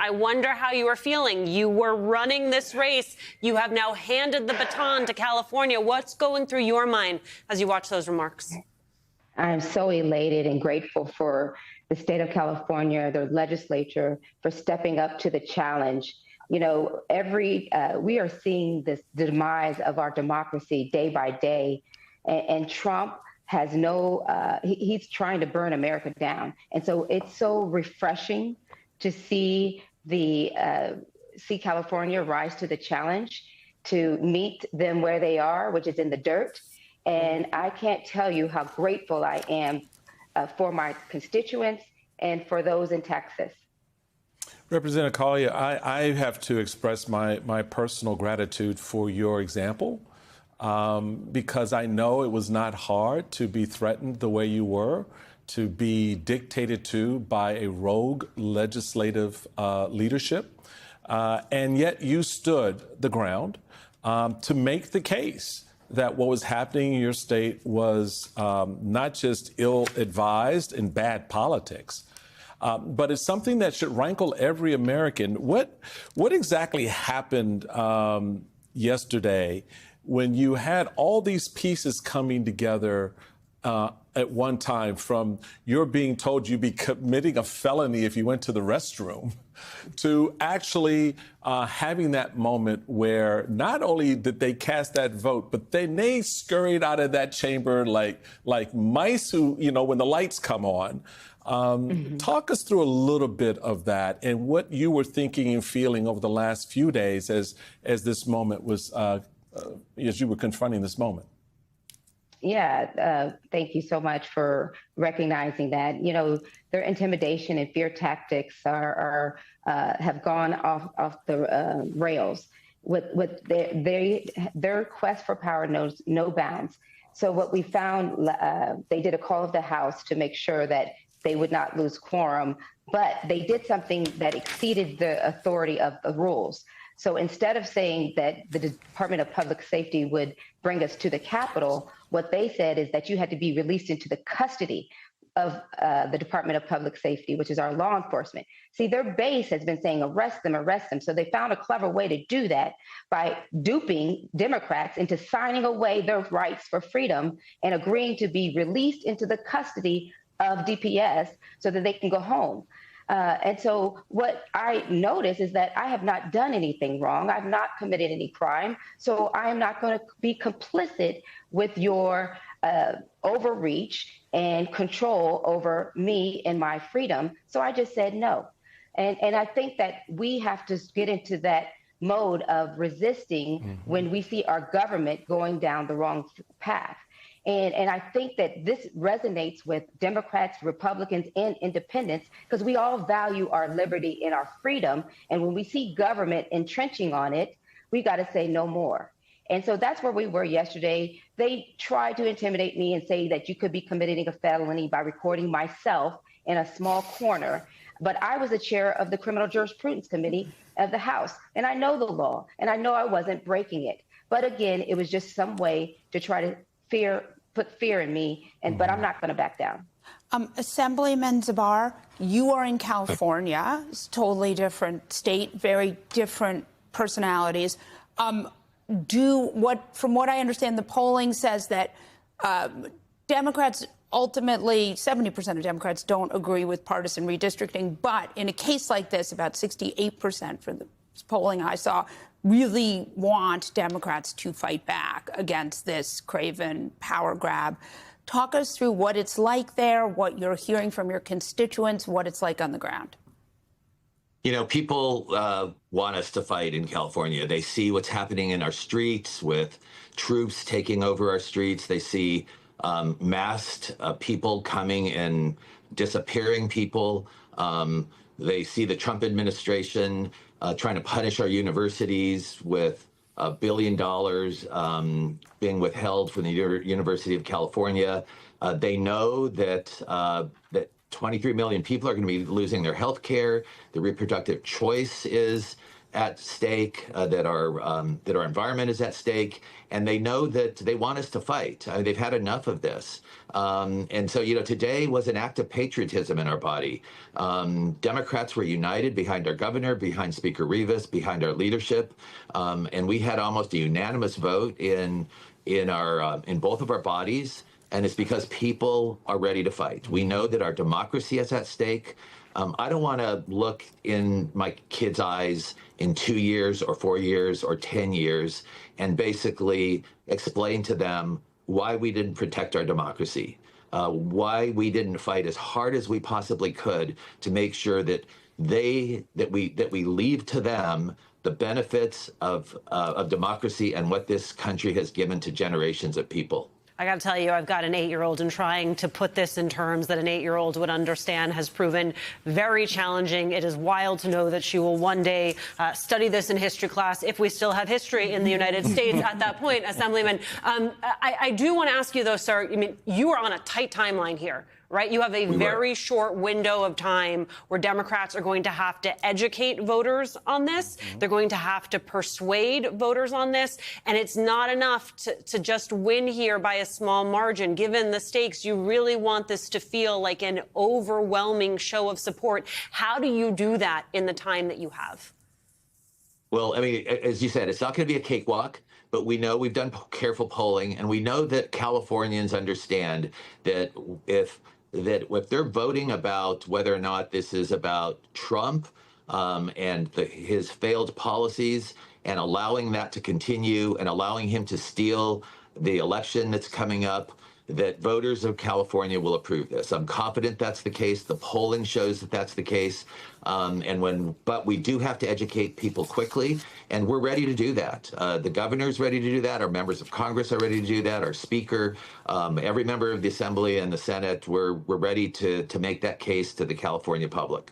I wonder how you are feeling. You were running this race. You have now handed the baton to California. What's going through your mind as you watch those remarks? I'm so elated and grateful for the state of California, the legislature, for stepping up to the challenge. You know, we are seeing this demise of our democracy day by day, and Trump has he's trying to burn America down. And so it's so refreshing to see California rise to the challenge, to meet them where they are, which is in the dirt. And I can't tell you how grateful I am for my constituents and for those in Texas. Representative Collier, I have to express my personal gratitude for your example, because I know it was not hard to be threatened the way you were, to be dictated to by a rogue legislative leadership, and yet you stood the ground to make the case that what was happening in your state was not just ill-advised and bad politics, but it's something that should rankle every American. What exactly happened yesterday when you had all these pieces coming together at one time, from you're being told you'd be committing a felony if you went to the restroom, to actually having that moment where not only did they cast that vote, but they scurried out of that chamber like mice who, when the lights come on. Talk us through a little bit of that and what you were thinking and feeling over the last few days as this moment was, as you were confronting this moment. Yeah, thank you so much for recognizing that. Their intimidation and fear tactics have gone off the rails. With their quest for power knows no bounds. So what we found, they did a call of the House to make sure that they would not lose quorum, but they did something that exceeded the authority of the rules. So instead of saying that the Department of Public Safety would bring us to the Capitol, what they said is that you had to be released into the custody of the Department of Public Safety, which is our law enforcement. See, their base has been saying, arrest them. So they found a clever way to do that by duping Democrats into signing away their rights for freedom and agreeing to be released into the custody of DPS so that they can go home. And so what I notice is that I have not done anything wrong. I've not committed any crime. So I am not going to be complicit with your overreach and control over me and my freedom. So I just said no. And I think that we have to get into that mode of resisting when we see our government going down the wrong path. And I think that this resonates with Democrats, Republicans, and independents, because we all value our liberty and our freedom. And when we see government entrenching on it, we got to say no more. And so that's where we were yesterday. They tried to intimidate me and say that you could be committing a felony by recording myself in a small corner. But I was the chair of the Criminal Jurisprudence Committee of the House, and I know the law, and I know I wasn't breaking it. But again, it was just some way to try to put fear in me, but I'm not going to back down. Assemblyman Zabar, you are in California. It's a totally different state, very different personalities. From what I understand, the polling says that Democrats ultimately, 70% of Democrats don't agree with partisan redistricting. But in a case like this, about 68% for the polling I saw really want Democrats to fight back against this craven power grab. Talk us through what it's like there, what you're hearing from your constituents, what it's like on the ground. People want us to fight in California. They see what's happening in our streets with troops taking over our streets. They see masked people coming and disappearing people. They see the Trump administration trying to punish our universities with $1 billion being withheld from the University of California. They know that 23 million people are going to be losing their health care. The reproductive choice is at stake, that our environment is at stake, and they know that they want us to fight. I mean, they've had enough of this. And so, today was an act of patriotism in our body. Democrats were united behind our governor, behind Speaker Rivas, behind our leadership, and we had almost a unanimous vote in both of our bodies. And it's because people are ready to fight. We know that our democracy is at stake. I don't want to look in my kids' eyes in 2 years or 4 years or 10 years and basically explain to them why we didn't protect our democracy, why we didn't fight as hard as we possibly could to make sure that we leave to them the benefits of democracy and what this country has given to generations of people. I got to tell you, I've got an 8-year-old, and trying to put this in terms that an 8-year-old would understand has proven very challenging. It is wild to know that she will one day study this in history class, if we still have history in the United States at that point, Assemblyman. I do want to ask you, though, sir, I mean, you are on a tight timeline here, right? You have a very short window of time where Democrats are going to have to educate voters on this. They're going to have to persuade voters on this. And it's not enough to just win here by a small margin. Given the stakes, you really want this to feel like an overwhelming show of support. How do you do that in the time that you have? Well, I mean, as you said, it's not going to be a cakewalk. But we know we've done careful polling, and we know that Californians understand that if they're voting about whether or not this is about Trump and his failed policies and allowing that to continue and allowing him to steal the election that's coming up, that voters of California will approve this. I'm confident that's the case. The polling shows that that's the case. But we do have to educate people quickly, and we're ready to do that. The governor's ready to do that. Our members of Congress are ready to do that. Our speaker, every member of the Assembly and the Senate, we're ready to make that case to the California public.